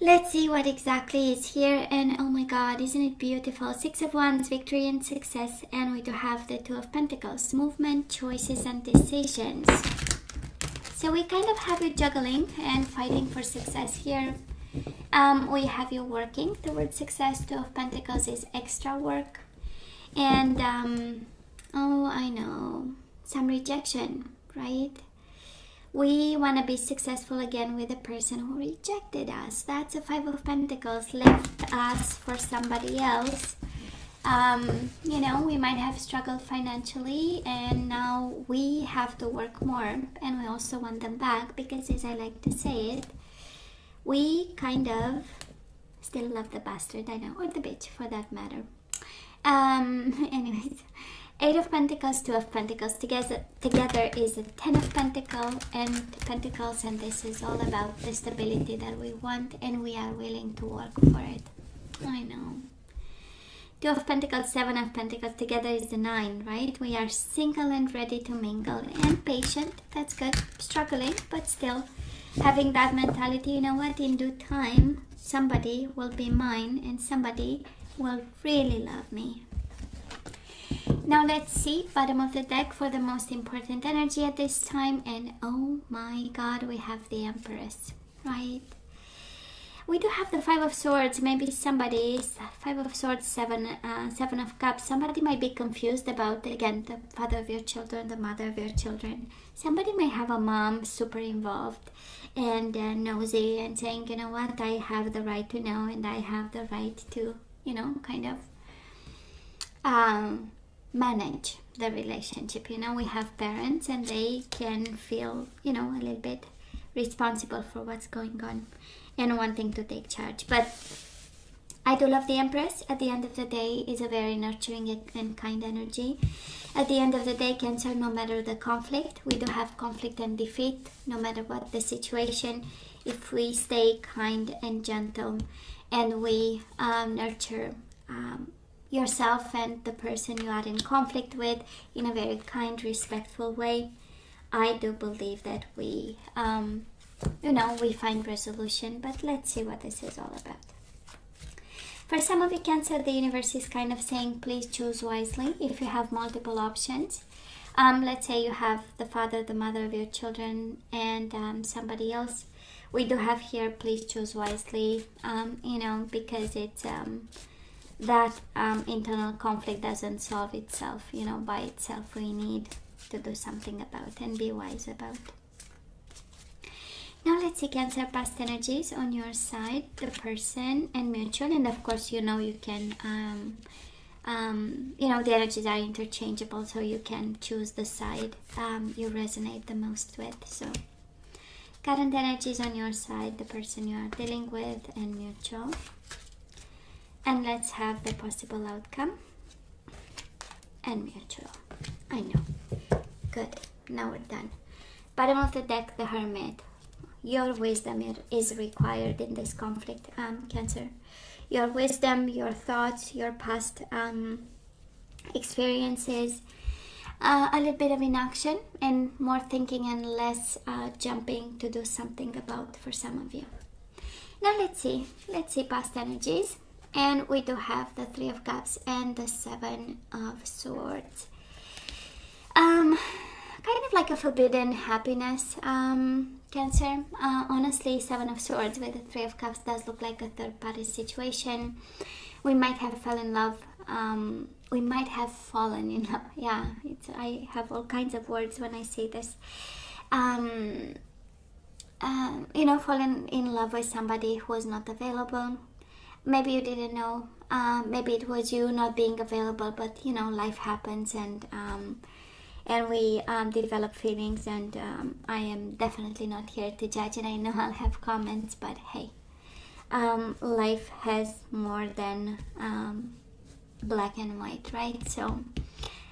Let's see what exactly is here. And oh my god, isn't it beautiful? Six of Wands, victory and success. And we do have the Two of Pentacles, movement, choices and decisions. So we kind of have you juggling and fighting for success here. We have you working towards success. Two of Pentacles is extra work. And oh, I know, some rejection, right? We want to be successful again with the person who rejected us. That's a Five of Pentacles, left us for somebody else. You know, we might have struggled financially and now we have to work more, and we also want them back because, as I like to say it, we kind of still love the bastard, I know, or the bitch for that matter. Anyways, Eight of Pentacles, Two of Pentacles, together is a Ten of Pentacles, and this is all about the stability that we want, and we are willing to work for it. I know. Two of Pentacles, Seven of Pentacles, together is the Nine, right? We are single and ready to mingle, and patient. That's good. Struggling, but still having that mentality. You know what? In due time, somebody will be mine, and somebody will really love me. Now let's see, bottom of the deck for the most important energy at this time. And oh my god, we have the Empress, right? We do have the Five of Swords. Maybe somebody's Five of Swords, Seven of Cups. Somebody might be confused about, again, the father of your children, the mother of your children. Somebody may have a mom super involved and nosy and saying, you know what, I have the right to know and I have the right to, you know, kind of manage the relationship. You know, we have parents and they can feel, you know, a little bit responsible for what's going on and wanting to take charge. But I do love the Empress. At the end of the day, is a very nurturing and kind energy. At the end of the day, Cancer, no matter the conflict, we do have conflict and defeat, no matter what the situation. If we stay kind and gentle and we nurture yourself and the person you are in conflict with in a very kind, respectful way, I do believe that we, you know, we find resolution. But let's see what this is all about. For some of you, Cancer, the universe is kind of saying, please choose wisely. If you have multiple options, let's say you have the father, the mother of your children, and somebody else, we do have here, please choose wisely, you know, because it's that internal conflict doesn't solve itself, you know, by itself. We need to do something about and be wise about. Now let's see, Cancer, past energies on your side, the person and mutual. And of course, you know, you can you know, the energies are interchangeable, so you can choose the side you resonate the most with. So current energies on your side, the person you are dealing with, and mutual. And let's have the possible outcome and mutual. I know. Good. Now we're done. Bottom of the deck, the Hermit. Your wisdom is required in this conflict, Cancer. Your wisdom, your thoughts, your past experiences, a little bit of inaction and more thinking and less jumping to do something about for some of you. Now let's see past energies. And we do have the Three of Cups and the Seven of Swords. Kind of like a forbidden happiness, Cancer. Honestly, Seven of Swords with the Three of Cups does look like a third-party situation. We might have fell in love. We might have fallen in love. Yeah, I have all kinds of words when I say this. You know, fallen in love with somebody who was not available. Maybe you didn't know, maybe it was you not being available, but you know, life happens, and we develop feelings, and I am definitely not here to judge, and I know I'll have comments, but hey, life has more than black and white, right? So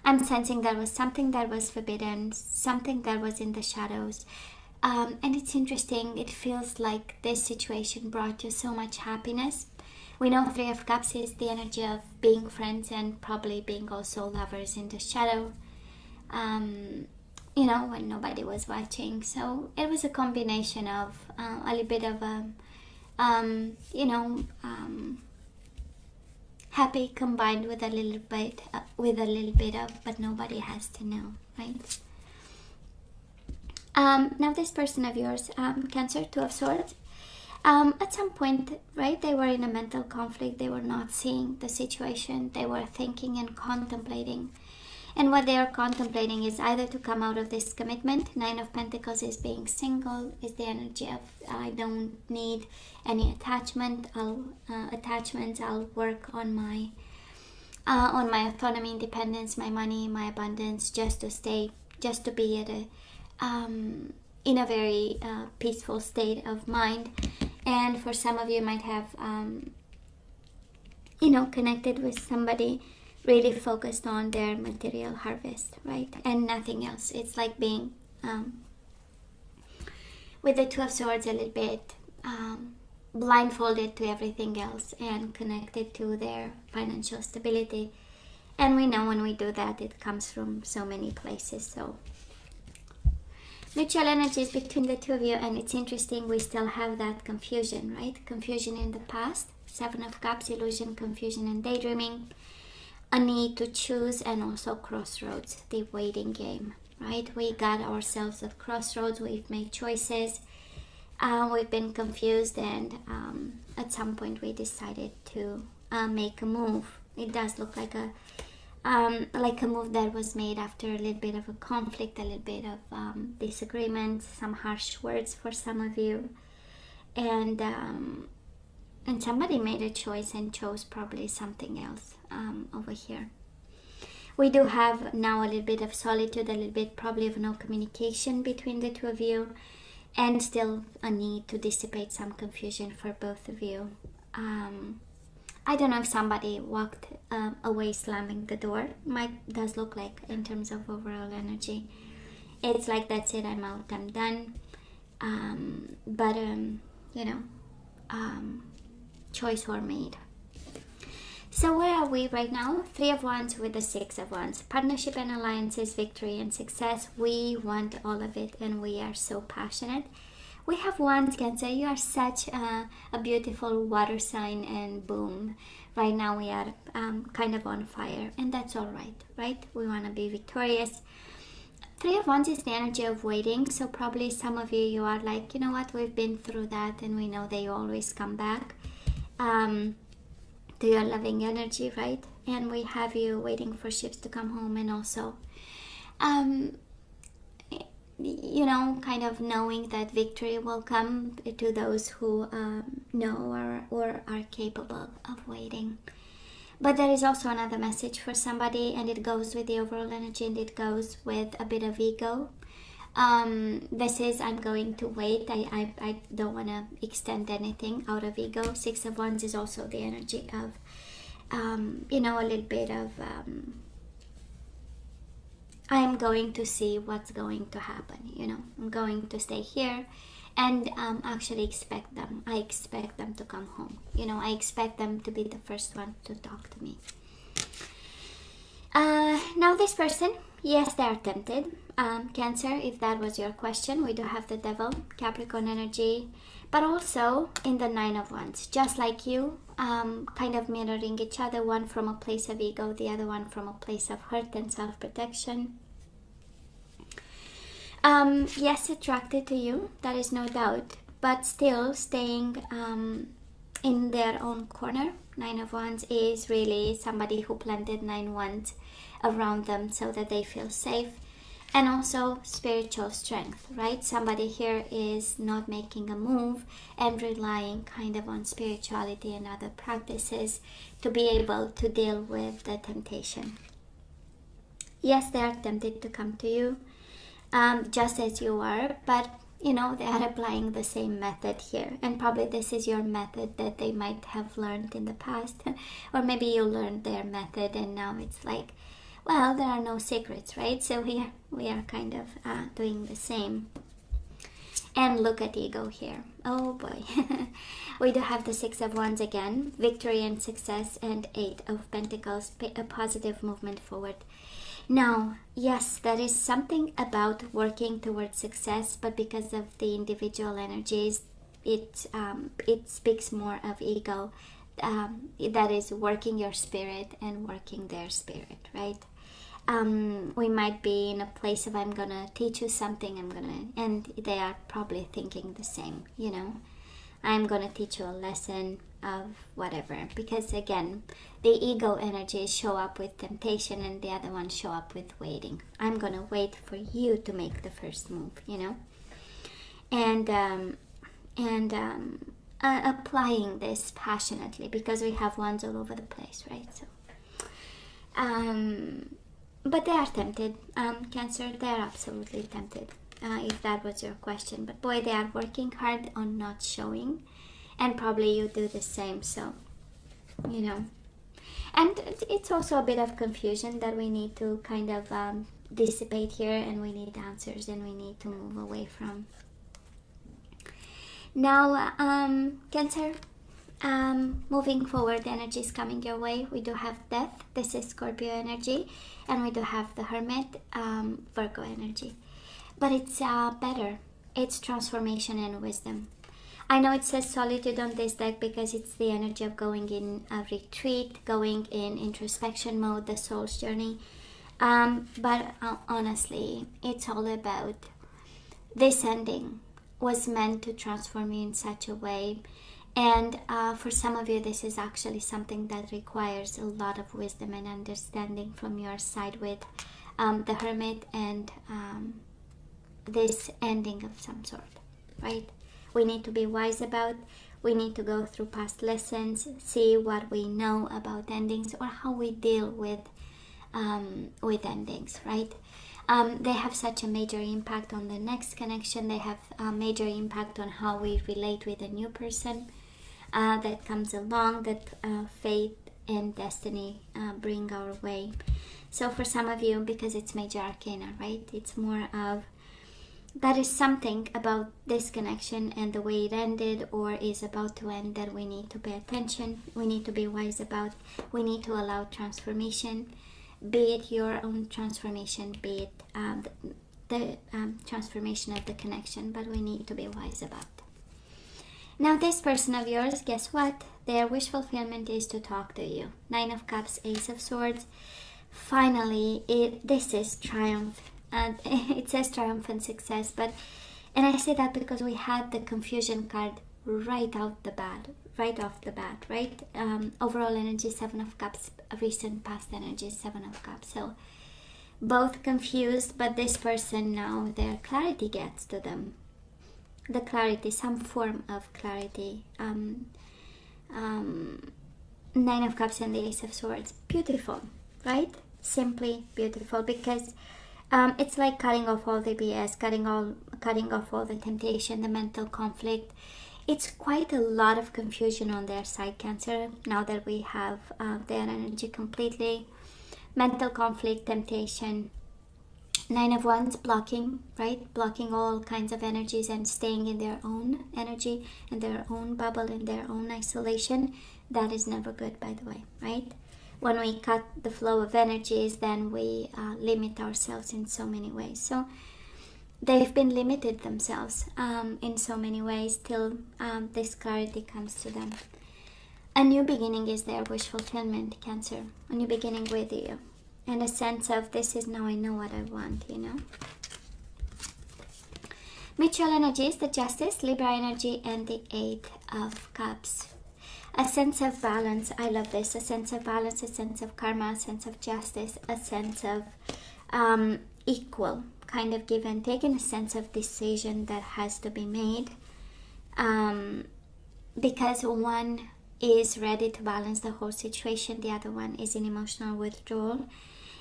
I'm sensing there was something that was forbidden, something that was in the shadows. And it's interesting, it feels like this situation brought you so much happiness. We know Three of Cups is the energy of being friends and probably being also lovers in the shadow, you know, when nobody was watching. So it was a combination of a little bit of you know, happy combined with a little bit of, but nobody has to know, right? Now this person of yours, Cancer, Two of Swords, at some point, right, they were in a mental conflict. They were not seeing the situation. They were thinking and contemplating. And what they are contemplating is either to come out of this commitment. Nine of Pentacles is being single, is the energy of I don't need any attachments. I'll work on my autonomy, independence, my money, my abundance, just to be at a in a very peaceful state of mind. And for some of you might have connected with somebody really focused on their material harvest, right, and nothing else. It's like being with the Two of Swords a little bit blindfolded to everything else and connected to their financial stability. And we know when we do that, it comes from so many places. So mutual energies between the two of you, and it's interesting, we still have that confusion, right? Confusion in the past, Seven of Cups, illusion, confusion, and daydreaming, a need to choose, and also crossroads, the waiting game, right? We got ourselves at crossroads, we've made choices, we've been confused, and at some point we decided to make a move. It does look like a move that was made after a little bit of a conflict, a little bit of disagreement, some harsh words for some of you, and somebody made a choice and chose probably something else over here. We do have now a little bit of solitude, a little bit probably of no communication between the two of you, and still a need to dissipate some confusion for both of you. I don't know if somebody walked away slamming the door. Does look like, in terms of overall energy, it's like, that's it, I'm out, I'm done. But choice were made. So where are we right now? Three of Wands with the Six of Wands. Partnership and alliances, victory and success. We want all of it, and we are so passionate. We have Wands, Cancer. You are such a beautiful water sign, and boom, right now we are kind of on fire, and that's all right? We want to be victorious. Three of Wands is the energy of waiting, so probably some of you are like, you know what, we've been through that, and we know they always come back to your loving energy, right? And we have you waiting for ships to come home, and also kind of knowing that victory will come to those who know or are capable of waiting. But there is also another message for somebody, and it goes with the overall energy, and it goes with a bit of ego. This is, I'm going to wait. I don't want to extend anything out of ego. Six of Wands is also the energy of a little bit of I'm going to see what's going to happen. I'm going to stay here and actually expect them. I expect them to come home. I expect them to be the first one to talk to me. Now this person, yes, they are tempted. Cancer, if that was your question, we do have the Devil, Capricorn energy, but also in the Nine of Wands, just like you, kind of mirroring each other, one from a place of ego, the other one from a place of hurt and self-protection. Yes, attracted to you, that is no doubt, but still staying in their own corner. Nine of Wands is really somebody who planted 9 wands around them so that they feel safe. And also spiritual strength, right? Somebody here is not making a move and relying kind of on spirituality and other practices to be able to deal with the temptation. Yes, they are tempted to come to you, just as you are, but they are applying the same method here. And probably this is your method that they might have learned in the past. Or maybe you learned their method and now it's like, well, there are no secrets, right? So we are kind of doing the same. And look at ego here. Oh boy. We do have the Six of Wands again. Victory and success, and 8 of Pentacles. A positive movement forward. Now, yes, there is something about working towards success, but because of the individual energies, it speaks more of ego, that is working your spirit and working their spirit, right? We might be in a place of, I'm gonna teach you something, and they are probably thinking the same, you know. I'm gonna teach you a lesson of whatever, because again, the ego energies show up with temptation and the other ones show up with waiting. I'm gonna wait for you to make the first move, you know. And applying this passionately, because we have ones all over the place, right? So but they are tempted, Cancer, they're absolutely tempted, if that was your question. But boy, they are working hard on not showing, and probably you do the same. So, you know, and it's also a bit of confusion that we need to kind of dissipate here, and we need answers, and we need to move away from. Now, Cancer, moving forward, the energy is coming your way. We do have Death, this is Scorpio energy, and we do have the Hermit, Virgo energy. But it's better. It's transformation and wisdom. I know it says solitude on this deck because it's the energy of going in a retreat, going in introspection mode, the soul's journey. But honestly, it's all about this ending was meant to transform you in such a way. And for some of you, this is actually something that requires a lot of wisdom and understanding from your side with the Hermit and this ending of some sort, right? We need to be wise about, we need to go through past lessons, see what we know about endings or how we deal with endings, right? They have such a major impact on the next connection. They have a major impact on how we relate with a new person that comes along, that fate and destiny bring our way. So for some of you, because it's major arcana, right, it's more of, that is something about this connection and the way it ended or is about to end that we need to pay attention, we need to be wise about, we need to allow transformation, be it your own transformation, be it the transformation of the connection, but we need to be wise about. Now this person of yours, guess what? Their wish fulfillment is to talk to you. 9 of Cups, Ace of Swords. Finally, this is triumph. It says triumphant success, and I say that because we had the confusion card right off the bat, right? Overall energy, 7 of Cups, recent past energy, 7 of Cups. So both confused, but this person now, their clarity gets to them. The clarity, some form of clarity. 9 of Cups and the Ace of Swords. Beautiful, right? Simply beautiful, because it's like cutting off all the BS, cutting off all the temptation, the mental conflict. It's quite a lot of confusion on their side, Cancer, now that we have their energy completely. Mental conflict, temptation. 9 of Wands, blocking, right? Blocking all kinds of energies and staying in their own energy, in their own bubble, in their own isolation. That is never good, by the way, right? When we cut the flow of energies, then we limit ourselves in so many ways. So they've been limited themselves in so many ways till this clarity comes to them. A new beginning is their wish fulfillment, Cancer. A new beginning with you. And a sense of, this is now I know what I want, you know. Mutual energies, the Justice, Libra energy, and the 8 of Cups. A sense of balance. I love this. A sense of balance, a sense of karma, a sense of justice, a sense of equal kind of give and take, and a sense of decision that has to be made. Because one is ready to balance the whole situation, the other one is in emotional withdrawal.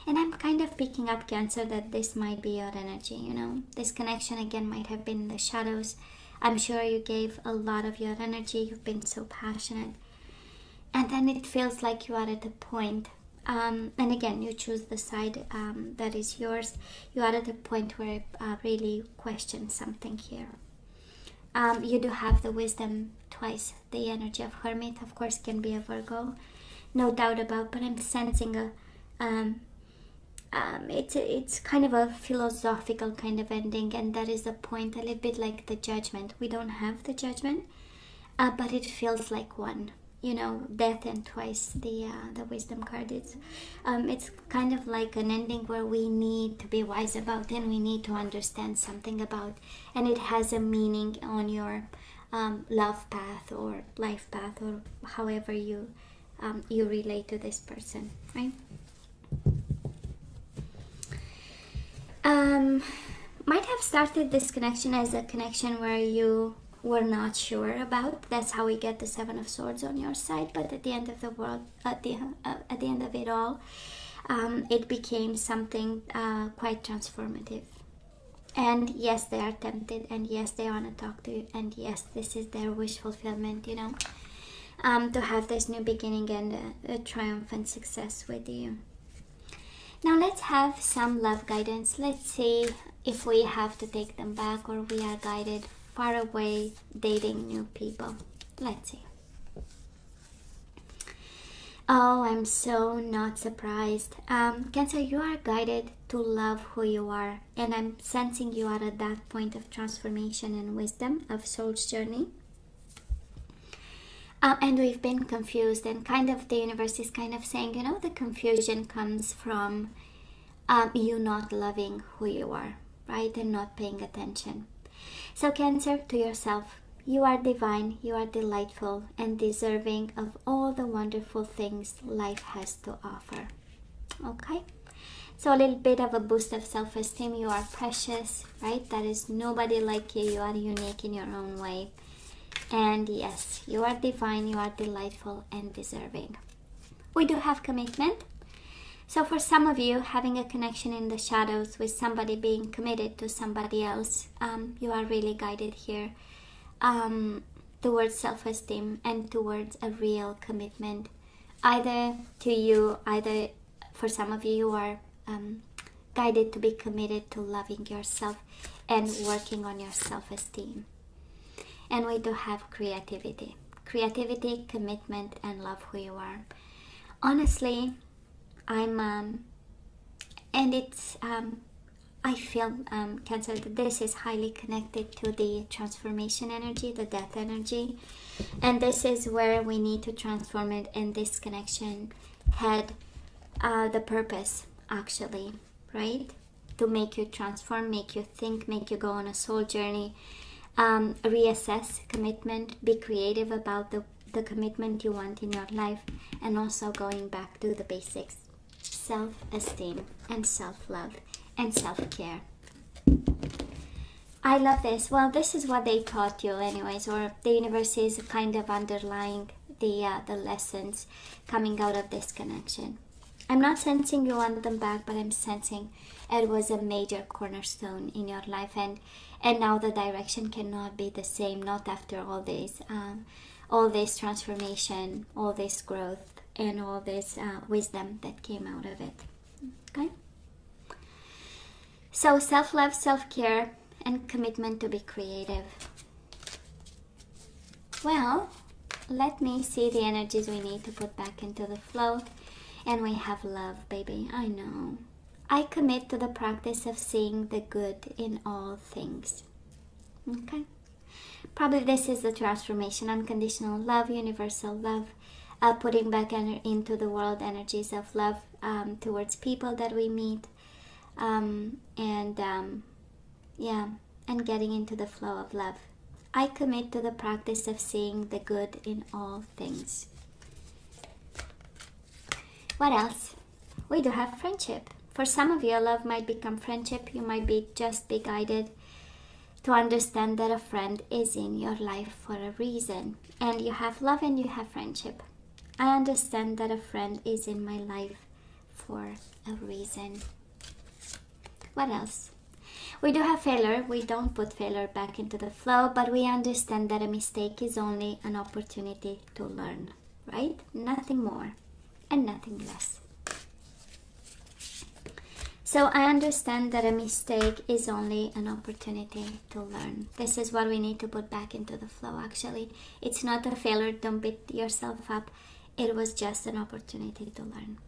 And I'm kind of picking up, Cancer, that this might be your energy, you know. This connection again might have been in the shadows. I'm sure you gave a lot of your energy. You've been so passionate. And then it feels like you are at a point, and again, you choose the side that is yours. You are at a point where really question something here. You do have the wisdom twice. The energy of Hermit, of course, can be a Virgo. No doubt about, but I'm sensing it's kind of a philosophical kind of ending, and that is the point. A little bit like the Judgment. We don't have the Judgment, but it feels like one. You know, death and twice the Wisdom card. It's kind of like an ending where we need to be wise about, and we need to understand something about, and it has a meaning on your love path or life path, or however you relate to this person, right? Might have started this connection as a connection where you were not sure about. That's how we get the Seven of Swords on your side. But at the end of the world, at the end of it all, it became something quite transformative. And yes, they are tempted, and yes, they want to talk to you, and yes, this is their wish fulfillment, you know, to have this new beginning and a triumphant success with you. Now let's have some love guidance. Let's see if we have to take them back, or we are guided far away dating new people. Let's see. Oh, I'm so not surprised. Cancer, you are guided to love who you are, and I'm sensing you are at that point of transformation and wisdom of soul's journey. And we've been confused, and kind of the universe is kind of saying, you know, the confusion comes from you not loving who you are, right, and not paying attention. So Cancer, to yourself, you are divine, you are delightful, and deserving of all the wonderful things life has to offer. Okay? So a little bit of a boost of self-esteem. You are precious, right? There is nobody like you. You are unique in your own way. And yes, you are divine, you are delightful and deserving. We do have commitment. So for some of you, having a connection in the shadows with somebody being committed to somebody else, you are really guided here towards self-esteem and towards a real commitment. Either to you, either for some of you, you are guided to be committed to loving yourself and working on your self-esteem. And we do have creativity, commitment, and love who you are. Honestly, I feel, Cancer, that this is highly connected to the transformation energy, the death energy. And this is where we need to transform it. And this connection had the purpose, actually, right? To make you transform, make you think, make you go on a soul journey. Reassess commitment, be creative about the commitment you want in your life, and also going back to the basics: self-esteem and self-love and self-care. I love this. Well, this is what they taught you anyways, or the universe is kind of underlying the lessons coming out of this connection. I'm not sensing you want them back, but I'm sensing it was a major cornerstone in your life, and now the direction cannot be the same, not after all this transformation, all this growth, and all this wisdom that came out of it. Okay? So self-love, self-care, and commitment to be creative. Well, let me see the energies we need to put back into the flow. And we have love, baby. I know. I commit to the practice of seeing the good in all things. Okay? Probably this is the transformation. Unconditional love, universal love. Putting back into the world energies of love towards people that we meet. And getting into the flow of love. I commit to the practice of seeing the good in all things. What else? We do have friendship. For some of you, love might become friendship. You might be guided to understand that a friend is in your life for a reason. And you have love and you have friendship. I understand that a friend is in my life for a reason. What else? We do have failure. We don't put failure back into the flow, but we understand that a mistake is only an opportunity to learn, right? Nothing more and nothing less. So I understand that a mistake is only an opportunity to learn. This is what we need to put back into the flow, actually. It's not a failure. Don't beat yourself up. It was just an opportunity to learn.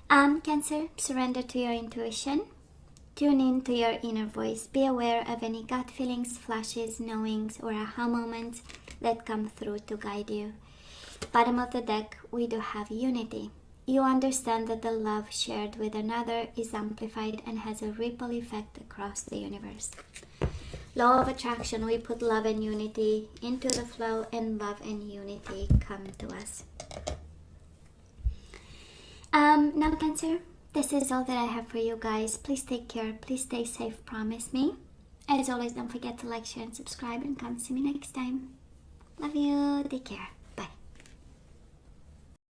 Cancer, surrender to your intuition. Tune in to your inner voice. Be aware of any gut feelings, flashes, knowings, or aha moments that come through to guide you. Bottom of the deck, we do have unity. You understand that the love shared with another is amplified and has a ripple effect across the universe. Law of attraction, we put love and unity into the flow, and love and unity come to us. Now Cancer, this is all that I have for you guys. Please take care. Please stay safe. Promise me. As always, don't forget to like, share, and subscribe, and come see me next time. Love you. Take care.